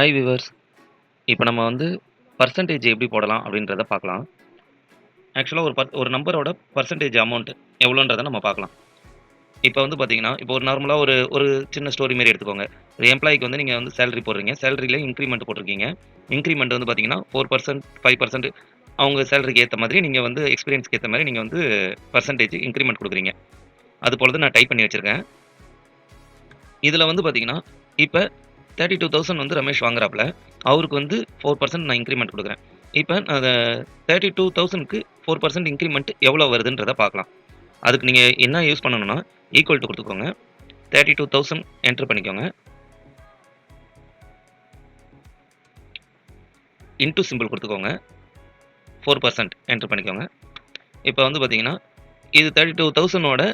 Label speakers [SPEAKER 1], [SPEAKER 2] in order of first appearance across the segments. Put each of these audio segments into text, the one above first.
[SPEAKER 1] Hi viewers. இப்போ நம்ம வந்து பர்சன்டேஜ் எப்படி போடலாம் அப்படின்றத பார்க்கலாம். ஆக்சுவலா ஒரு நம்பரோட பர்சன்டேஜ் அமௌண்ட் எவ்வளோன்றத நம்ம பார்க்கலாம். இப்போ வந்து பார்த்தீங்கன்னா, இப்போ ஒரு நார்மலா ஒரு ஒரு சின்ன ஸ்டோரி மாரி எடுத்துக்கோங்க. ஒரு எம்ப்ளாயிக்கு வந்து நீங்க வந்து சேலரி போடுறீங்க. சேலரில இன்கிரிமெண்ட் போட்டிருக்கீங்க. இன்கிரிமெண்ட் வந்து பார்த்தீங்கன்னா 4% 5% அவங்க சேலரிக்கு ஏத்த மாதிரி நீங்க வந்து எக்ஸ்பீரியன்ஸ்க்கு ஏத்த மாரி நீங்க வந்து பெர்சன்டேஜ் இன்கிரிமெண்ட் குடுக்குறீங்க. அது போல தான் நான் டைப் பண்ணி வச்சிருக்கேன். இதுல வந்து பார்த்தீங்கன்னா, இப்ப 32,000 வந்து ரமேஷ் வாங்குறாப்ல. அவருக்கு வந்து 4% நான் இன்கிரிமெண்ட் குடுக்குறேன். இப்ப அத 32,000க்கு 4% இன்கிரிமெண்ட் எவ்வளோ வருதுன்றத பார்க்கலாம். அதுக்கு நீங்க என்ன யூஸ் பண்ணணும்னா, ஈக்குவல் டூ குடுத்துக்கோங்க. 32,000 என்டர் பண்ணிக்கோங்க. இன்டூ சிம்பல் குடுத்துக்கோங்க. 4% என்டர் பண்ணிக்கோங்க. இப்ப வந்து பார்த்தீங்கன்னா, இது 32,000ஓட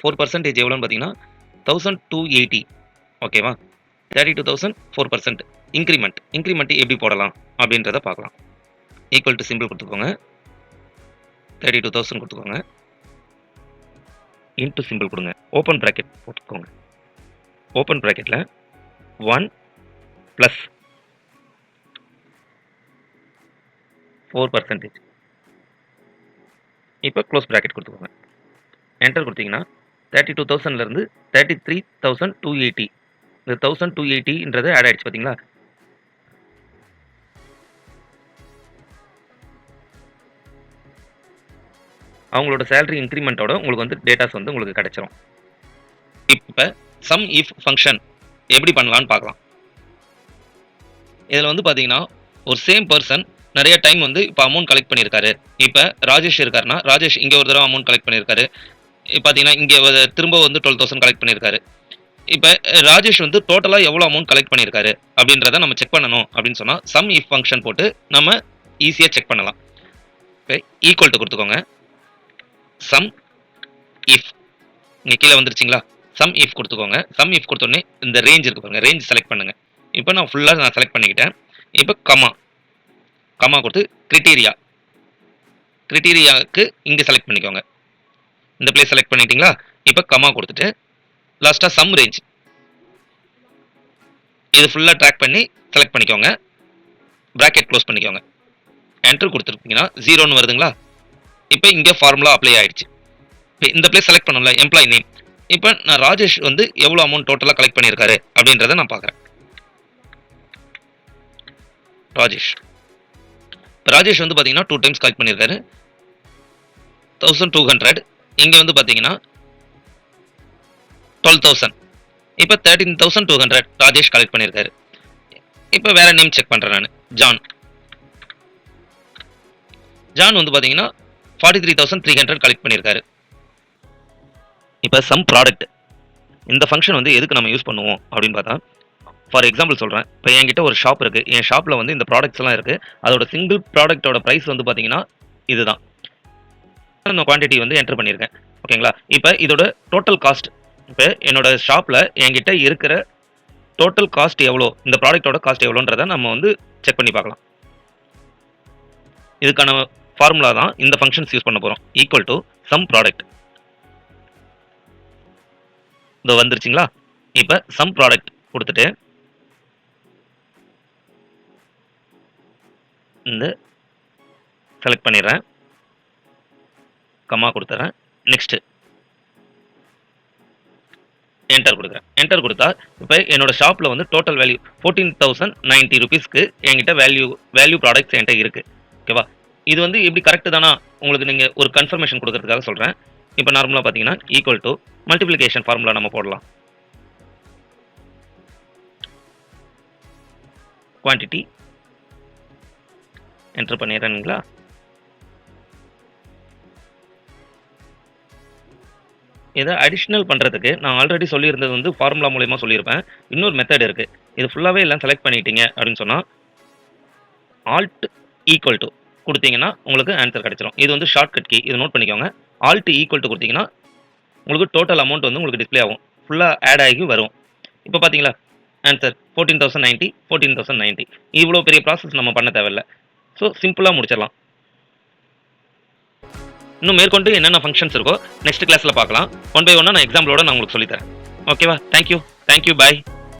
[SPEAKER 1] 4% எவ்வளோன்னு பார்த்தீங்கன்னா, 1,280 ஓகேவா? 32,000 4% இன்கிரிமெண்ட். இன்கிரிமெண்ட் எப்படி போடலாம் அப்படின்றத பார்க்கலாம். ஈக்குவல் டூ சிம்பிள் குடுத்துக்கோங்க. 32,000 குடுத்துக்கோங்க. இன்டூ சிம்பிள் குடுங்க. ஓப்பன் பிராக்கெட் போட்டுக்கோங்க. ஓப்பன் பிராக்கெட்ல 1 பிளஸ் 4%. இப்ப க்ளோஸ் பிராக்கெட் குடுத்துக்கோங்க. என்டர் குடுத்தீங்கன்னா 32,000ல இருந்து 33,280 இந்த 1,280ன்றது ஆட் ஆயிடுச்சு பார்த்தீங்களா? அவங்களோட சேலரி இன்கிரிமென்ட்டோட உங்களுக்கு வந்து டேட்டாஸ் வந்து உங்களுக்கு கிடைச்சிரும். இப்ப சம் இஃப் ஃபங்ஷன் எப்படி பண்ணலாம்னு பார்க்கலாம். இதுல வந்து பார்த்தீங்கன்னா, ஒரு சேம் பெர்சன் நெறைய டைம் வந்து இப்ப அமௌண்ட் கலெக்ட் பண்ணியிருக்காரு. இப்ப ராஜேஷ் இருக்காருன்னா, ராஜேஷ் இங்க ஒரு தடவ அமௌண்ட் கலெக்ட் பண்ணியிருக்காரு. பார்த்தீங்கன்னா, இங்க திரும்ப வந்து 12,000 கலெக்ட் பண்ணியிருக்காரு. இப்ப ராஜேஷ் வந்து டோட்டலா எவ்வளோ அமௌண்ட் கலெக்ட் பண்ணியிருக்காரு அப்படின்றத நம்ம செக் பண்ணணும் அப்படின்னு சொன்னா, சம் இஃப் ஃபங்ஷன் போட்டு நம்ம ஈஸியா செக் பண்ணலாம். இப்ப ஈக்குவல் டூ குடுத்துக்கோங்க. சம் இஃப் இங்க கீழ வந்துருச்சுங்களா? சம் இஃப் குடுத்துக்கோங்க. சம் இஃப் குடுத்தோனே இந்த ரேஞ்ச் இருக்கு பாருங்க. ரேஞ்ச் செலக்ட் பண்ணுங்க. இப்ப நான் ஃபுல்லா செலக்ட் பண்ணிக்கிட்டேன். இப்ப கமா. கமா குடுத்து கிரைட்டீரியா. கிரைட்டீரியாக்கு இங்க செலக்ட் பண்ணிக்கோங்க. இந்த பிளேஸ் செலக்ட் பண்ணிட்டீங்களா? இப்ப கமா குடுத்துட்டு லாஸ்ட்டா சம் ரேஞ்ச். இது ஃபுல்லா ட்ராக் பண்ணி செலக்ட் பண்ணிக்கோங்க. பிராக்கெட் க்ளோஸ் பண்ணிக்கோங்க. என்டர் குடுத்துட்டீங்கன்னா 0ன்னு வருதுங்களா? இப்ப இங்க ஃபார்முலா அப்ளை ஆயிடுச்சு. இப்ப இந்த பிளேஸ் செலக்ட் பண்ணோம்ல எம்ப்ளாயி நேம். இப்ப நான் ராஜேஷ் வந்து எவ்வளவு அமௌண்ட் டோட்டலா கலெக்ட் பண்ணியிருக்காரு அப்படின்றத நான் பார்க்குறேன். ராஜேஷ். இப்ப ராஜேஷ் வந்து பாத்தீங்கன்னா 2 டைம்ஸ் கலெக்ட் பண்ணியிருக்காரு. 1,200. இங்க வந்து பாத்தீங்கன்னா 12,000. இப்ப 13,200 ராஜேஷ் கலெக்ட் பண்ணியிருக்காரு. இப்ப வேற நேம் செக் பண்றேன் நானு. ஜான். ஜான் வந்து பாத்தீங்கன்னா 43,300 கலெக்ட் பண்ணியிருக்காரு. இப்ப சம் ப்ராடக்ட். இந்த ஃபங்ஷன் வந்து எதுக்கு நம்ம யூஸ் பண்ணுவோம் அப்படின்னு பார்த்தா, ஃபார் எக்ஸாம்பிள் சொல்றேன். இப்போ என்கிட்ட ஒரு ஷாப் இருக்கு. என் ஷாப்ல வந்து இந்த ப்ராடக்ட்ஸ் எல்லாம் இருக்கு. அதோட சிங்கிள் ப்ராடக்ட்டோட பிரைஸ் வந்து பாத்தீங்கன்னா இதுதான். நான் குவான்டிட்டி வந்து என்டர் பண்ணியிருக்கேன். ஓகேங்களா? இப்ப இதோட டோட்டல் காஸ்ட். இப்ப என்னோட ஷாப்ல என்கிட்ட இருக்கிற டோட்டல் காஸ்ட் எவ்வளோ? இந்த ப்ராடக்ட்டோட காஸ்ட் எவ்வளோன்றத நம்ம வந்து செக் பண்ணி பார்க்கலாம். இதுக்கான ஃபார்முலா தான் இந்த ஃபங்ஷன்ஸ் யூஸ் பண்ண போறோம். Equal to sum product. இதோ வந்துருச்சுங்களா? இப்ப சம் ப்ராடக்ட் குடுத்துட்டு இந்த செலக்ட் பண்ணிடுறேன். கமா குடுத்துறேன். நெக்ஸ்ட். என்டர் குடுக்குறேன். என்டர் குடுத்தா இப்ப என்னோட ஷாப்ல வந்து டோட்டல் வேல்யூ 14,090 ரூபீஸ்க்கு என்கிட்ட வேல்யூ ப்ராடக்ட்ஸ் என்கிட்ட இருக்கு. ஓகேவா? இது வந்து எப்படி கரெக்ட் தானா உங்களுக்கு நீங்க ஒரு கன்ஃபர்மேஷன் குடுக்கறதுக்காக சொல்றேன். இப்ப நார்மலா பாத்தீங்கன்னா ஈக்குவல் டு மல்டிப்ளிகேஷன் ஃபார்முலா நம்ம போடலாம். குவான்டிட்டி என்டர் பண்ணிடுறேனுங்களா? இதை அடிஷனல் பண்றதுக்கு நான் ஆல்ரெடி சொல்லியிருந்தது வந்து ஃபார்முலா மூலயமா சொல்லியிருப்பேன். இன்னொரு மெத்தட் இருக்கு. இது ஃபுல்லாவே எல்லாம் செலக்ட் பண்ணிட்டீங்க அப்படின்னு சொன்னா ஆல்ட் ஈக்குவல் டு கொடுத்தீங்கன்னா உங்களுக்கு ஆன்சர் கிடைச்சிரும். இது வந்து ஷார்ட்கட் கீ. இதை நோட் பண்ணிக்கோங்க. ஆல்ட் ஈக்குவல் டு கொடுத்தீங்கன்னா உங்களுக்கு டோட்டல் அமௌண்ட் வந்து உங்களுக்கு டிஸ்ப்ளே ஆகும். ஃபுல்லா ஆட் ஆகி வரும். இப்போ பாத்தீங்களா? ஆன்சர் 14,090 14,090. இவ்வளோ பெரிய ப்ராசஸ் நம்ம பண்ண தேவையில்ல. ஸோ சிம்பிளா முடிச்சிடலாம். இன்னும் மேற்கொண்டு என்னென்ன ஃபங்க்ஷன்ஸ் இருக்கோ நெக்ஸ்ட் கிளாஸ்ல பார்க்கலாம். ஒன் பை ஒன்னா நான் எக்ஸாம்பிளோட நான் உங்களுக்கு சொல்லித்தரேன். ஓகேவா? தேங்க்யூ. தேங்க்யூ. பாய்.